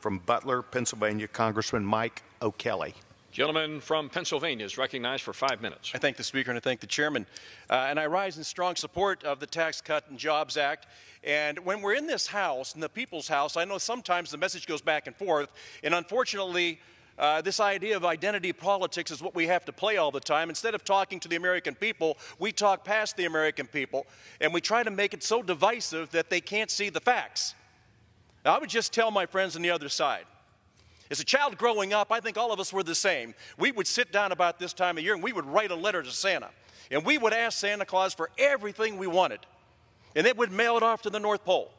From Butler, Pennsylvania, Congressman Mike Kelly. Gentleman from Pennsylvania is recognized for 5 minutes. I thank the Speaker and I thank the Chairman. And I rise in strong support of the Tax Cut and Jobs Act. And when we're in this House, in the People's House, I know sometimes the message goes back and forth. And unfortunately, this idea of identity politics is what we have to play all the time. Instead of talking to the American people, we talk past the American people. And we try to make it so divisive that they can't see the facts. Now, I would just tell my friends on the other side, as a child growing up, I think all of us were the same. We would sit down about this time of year and we would write a letter to Santa. And we would ask Santa Claus for everything we wanted. And it would mail it off to the North Pole.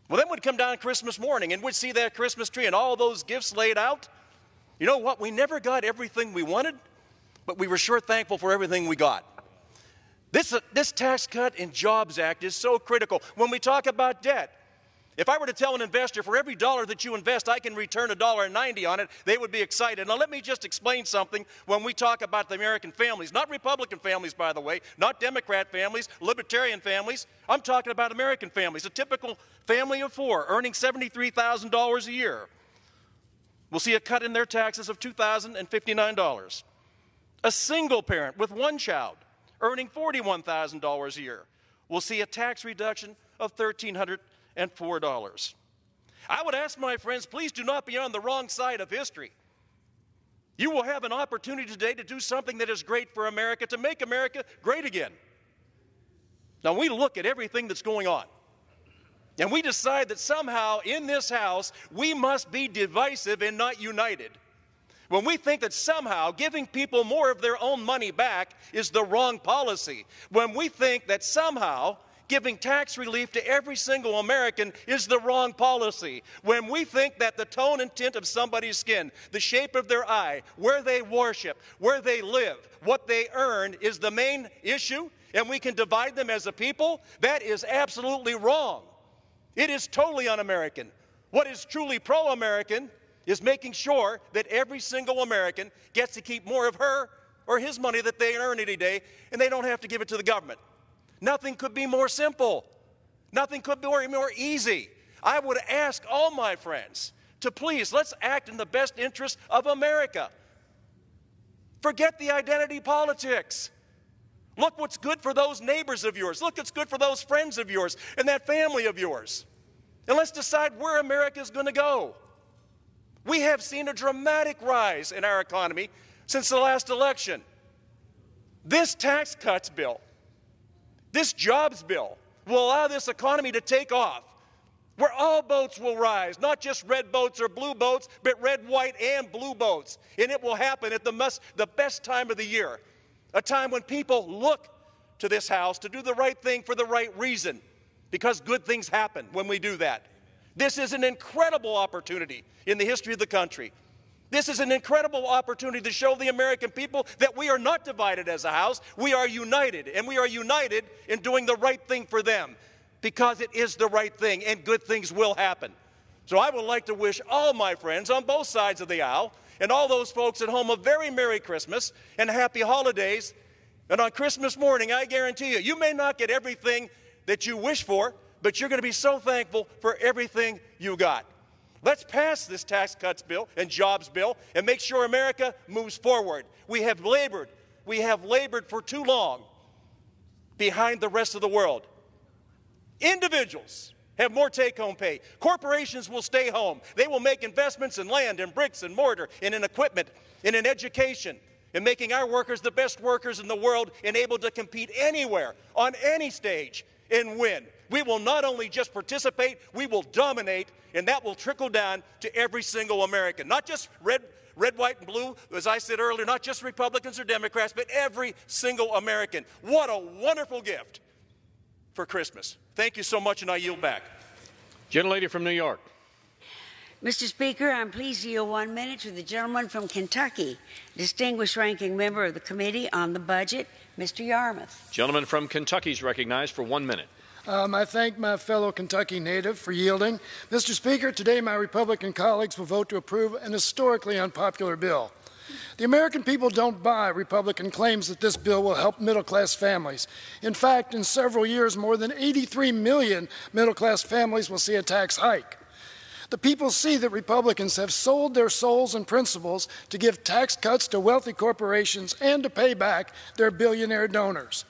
Well, then we'd come down Christmas morning and we'd see that Christmas tree and all those gifts laid out. You know what? We never got everything we wanted, but we were sure thankful for everything we got. This Tax Cut and Jobs Act is so critical. When we talk about debt, if I were to tell an investor, for every dollar that you invest, I can return $1.90 on it, they would be excited. Now, let me just explain something when we talk about the American families. Not Republican families, by the way, not Democrat families, Libertarian families. I'm talking about American families. A typical family of four earning $73,000 a year will see a cut in their taxes of $2,059. A single parent with one child earning $41,000 a year will see a tax reduction of $1,304. I would ask my friends, please do not be on the wrong side of history. You will have an opportunity today to do something that is great for America, to make America great again. Now, we look at everything that's going on, and we decide that somehow in this House we must be divisive and not united. When we think that somehow giving people more of their own money back is the wrong policy. When we think that somehow giving tax relief to every single American is the wrong policy. When we think that the tone and tint of somebody's skin, the shape of their eye, where they worship, where they live, what they earn is the main issue, and we can divide them as a people, that is absolutely wrong. It is totally un-American. What is truly pro-American is making sure that every single American gets to keep more of her or his money that they earn any day, and they don't have to give it to the government. Nothing could be more simple. Nothing could be more easy. I would ask all my friends to please, let's act in the best interest of America. Forget the identity politics. Look what's good for those neighbors of yours. Look what's good for those friends of yours and that family of yours. And let's decide where America is going to go. We have seen a dramatic rise in our economy since the last election. This tax cuts bill, this jobs bill, will allow this economy to take off, where all boats will rise, not just red boats or blue boats, but red, white, and blue boats. And it will happen at the best time of the year, a time when people look to this House to do the right thing for the right reason, because good things happen when we do that. This is an incredible opportunity in the history of the country. This is an incredible opportunity to show the American people that we are not divided as a House. We are united, and we are united in doing the right thing for them, because it is the right thing, and good things will happen. So I would like to wish all my friends on both sides of the aisle and all those folks at home a very Merry Christmas and happy holidays. And on Christmas morning, I guarantee you, you may not get everything that you wish for, but you're going to be so thankful for everything you got. Let's pass this tax cuts bill and jobs bill and make sure America moves forward. We have labored for too long behind the rest of the world. Individuals have more take-home pay. Corporations will stay home. They will make investments in land and bricks and mortar and in equipment and in education, and making our workers the best workers in the world and able to compete anywhere, on any stage, and win. We will not only just participate, we will dominate, and that will trickle down to every single American. Not just red, white, and blue, as I said earlier, not just Republicans or Democrats, but every single American. What a wonderful gift for Christmas. Thank you so much, and I yield back. Gentlelady from New York. Mr. Speaker, I'm pleased to yield 1 minute to the gentleman from Kentucky, distinguished ranking member of the Committee on the Budget, Mr. Yarmouth. Gentleman from Kentucky is recognized for 1 minute. I thank my fellow Kentucky native for yielding. Mr. Speaker, today my Republican colleagues will vote to approve an historically unpopular bill. The American people don't buy Republican claims that this bill will help middle-class families. In fact, in several years, more than 83 million middle-class families will see a tax hike. The people see that Republicans have sold their souls and principles to give tax cuts to wealthy corporations and to pay back their billionaire donors.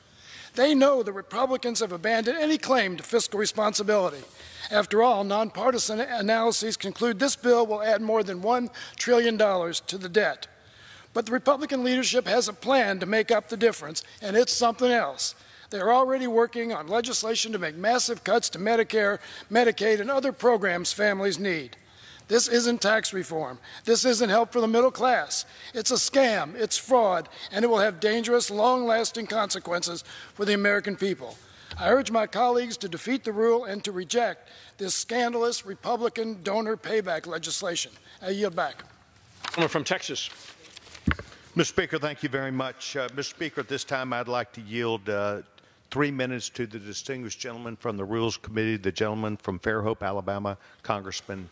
They know the Republicans have abandoned any claim to fiscal responsibility. After all, nonpartisan analyses conclude this bill will add more than $1 trillion to the debt. But the Republican leadership has a plan to make up the difference, and it's something else. They're already working on legislation to make massive cuts to Medicare, Medicaid, and other programs families need. This isn't tax reform. This isn't help for the middle class. It's a scam, it's fraud, and it will have dangerous, long-lasting consequences for the American people. I urge my colleagues to defeat the rule and to reject this scandalous Republican donor payback legislation. I yield back. From Texas. Mr. Speaker, thank you very much. Mr. Speaker, at this time I'd like to yield 3 minutes to the distinguished gentleman from the Rules Committee, the gentleman from Fairhope, Alabama, Congressman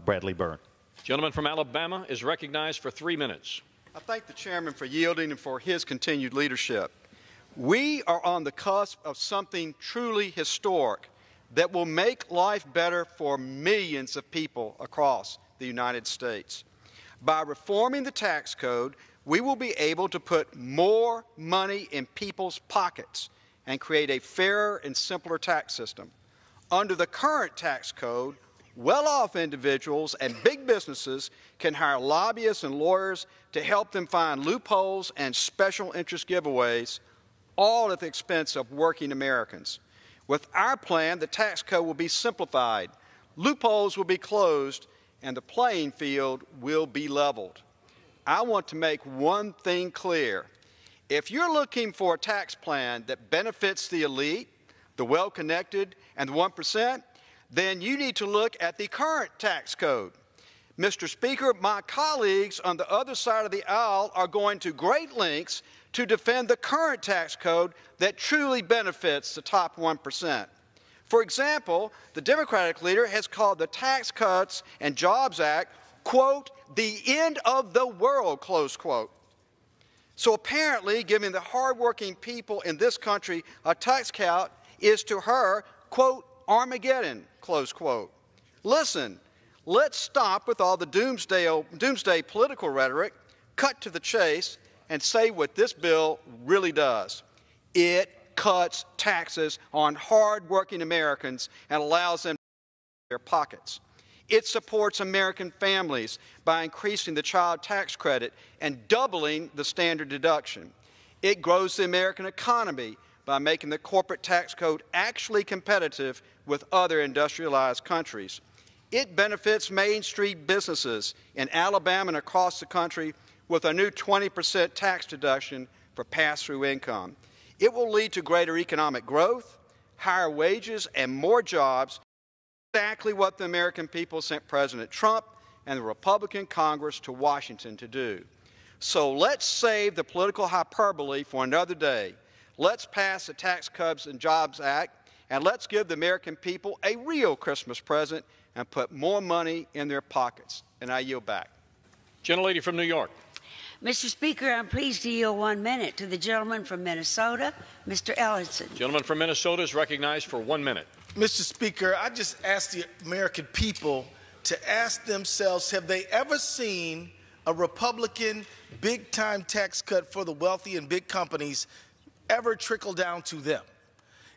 Bradley Byrne. Gentleman from Alabama is recognized for 3 minutes. I thank the chairman for yielding and for his continued leadership. We are on the cusp of something truly historic that will make life better for millions of people across the United States. By reforming the tax code, we will be able to put more money in people's pockets and create a fairer and simpler tax system. Under the current tax code, well-off individuals and big businesses can hire lobbyists and lawyers to help them find loopholes and special interest giveaways, all at the expense of working Americans. With our plan, the tax code will be simplified, loopholes will be closed, and the playing field will be leveled. I want to make one thing clear. If you're looking for a tax plan that benefits the elite, the well-connected, and the 1%, then you need to look at the current tax code. Mr. Speaker, my colleagues on the other side of the aisle are going to great lengths to defend the current tax code that truly benefits the top 1%. For example, the Democratic leader has called the Tax Cuts and Jobs Act, quote, the end of the world, close quote. So apparently, giving the hardworking people in this country a tax cut is to her, quote, Armageddon, close quote. Listen, let's stop with all the doomsday political rhetoric, cut to the chase, and say what this bill really does. It cuts taxes on hard-working Americans and allows them to their pockets. It supports American families by increasing the child tax credit and doubling the standard deduction. It grows the American economy by making the corporate tax code actually competitive with other industrialized countries. It benefits Main Street businesses in Alabama and across the country with a new 20% tax deduction for pass-through income. It will lead to greater economic growth, higher wages, and more jobs, exactly what the American people sent President Trump and the Republican Congress to Washington to do. So let's save the political hyperbole for another day. Let's pass the Tax Cuts and Jobs Act, and let's give the American people a real Christmas present and put more money in their pockets. And I yield back. Gentlelady from New York. Mr. Speaker, I'm pleased to yield 1 minute to the gentleman from Minnesota, Mr. Ellison. Gentleman from Minnesota is recognized for 1 minute. Mr. Speaker, I just ask the American people to ask themselves, have they ever seen a Republican big-time tax cut for the wealthy and big companies ever trickle down to them?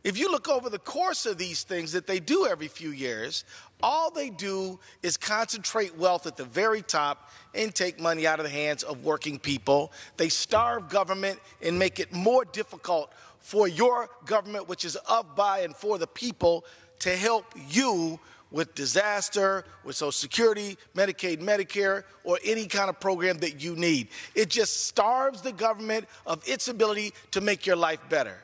If you look over the course of these things that they do every few years, all they do is concentrate wealth at the very top and take money out of the hands of working people. They starve government and make it more difficult for your government, which is of, by, and for the people, to help you with disaster, with Social Security, Medicaid, Medicare, or any kind of program that you need. It just starves the government of its ability to make your life better.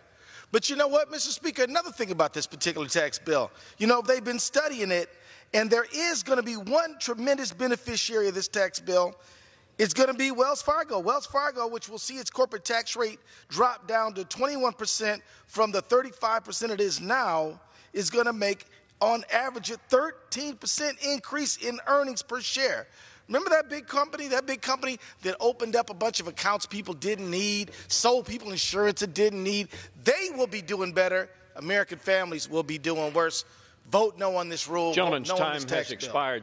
But you know what, Mr. Speaker, another thing about this particular tax bill, you know, they've been studying it, and there is going to be one tremendous beneficiary of this tax bill. It's going to be Wells Fargo. Wells Fargo, which will see its corporate tax rate drop down to 21% from the 35% it is now, is going to make, on average, a 13% increase in earnings per share. Remember that big company that opened up a bunch of accounts people didn't need, sold people insurance that didn't need? They will be doing better. American families will be doing worse. Vote no on this rule. Gentleman's Vote no on time this has tax bill. expired.